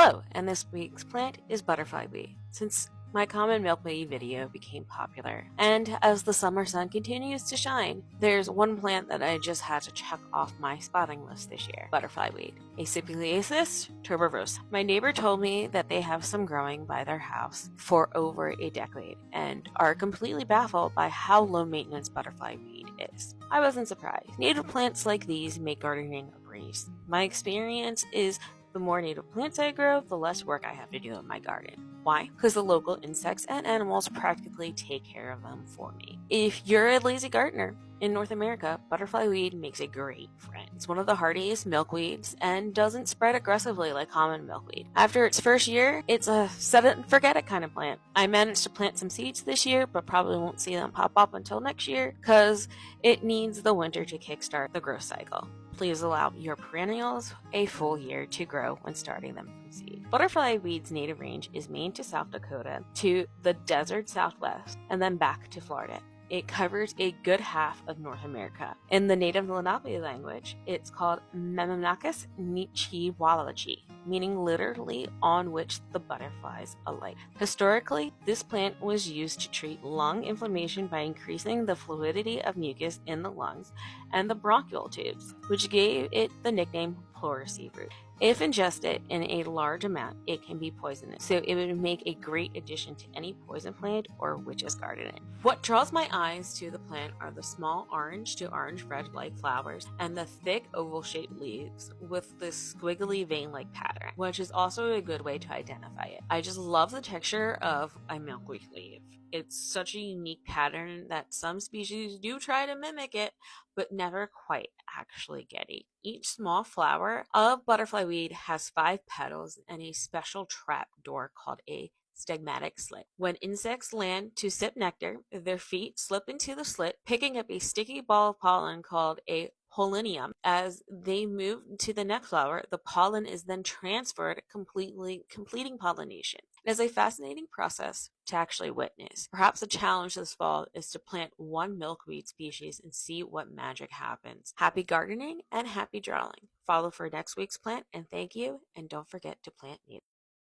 Hello, and this week's plant is butterfly weed. Since my common milkweed video became popular, and as the summer sun continues to shine, there's one plant that I just had to check off my spotting list this year: butterfly weed. Acipilasis tuberose. My neighbor told me that they have some growing by their house for over a decade and are completely baffled by how low maintenance butterfly weed is. I wasn't surprised. Native plants like these make gardening a breeze. My experience is the more native plants I grow, the less work I have to do in my garden. Why? Because the local insects and animals practically take care of them for me. If you're a lazy gardener in North America, butterfly weed makes a great friend. It's one of the hardiest milkweeds and doesn't spread aggressively like common milkweed. After its first year, it's a set it and forget it kind of plant. I managed to plant some seeds this year, but probably won't see them pop up until next year because it needs the winter to kickstart the growth cycle. Please allow your perennials a full year to grow when starting them from seed. Butterfly weed's native range is Maine to South Dakota to the desert Southwest and then back to Florida. It covers a good half of North America. In the native Lenape language, it's called Memnachus nichiwalachi, meaning literally on which the butterflies alight. Historically, this plant was used to treat lung inflammation by increasing the fluidity of mucus in the lungs and the bronchial tubes, which gave it the nickname pleurisy root. If ingested in a large amount, it can be poisonous, so it would make a great addition to any poison plant or witch's garden. What draws my eyes to the plant are the small orange to orange-red-like flowers and the thick oval-shaped leaves with this squiggly vein-like pattern, which is also a good way to identify it. I just love the texture of a milkweed leaf. It's such a unique pattern that some species do try to mimic it, but never quite actually get it. Each small flower of butterfly weed has 5 petals and a special trap door called a stigmatic slit. When insects land to sip nectar, their feet slip into the slit, picking up a sticky ball of pollen called a pollinium. As they move to the next flower, the pollen is then transferred, completing pollination. It is a fascinating process to actually witness. Perhaps the challenge this fall is to plant one milkweed species and see what magic happens. Happy gardening and happy drawing. Follow for next week's plant, and thank you, and don't forget to plant native.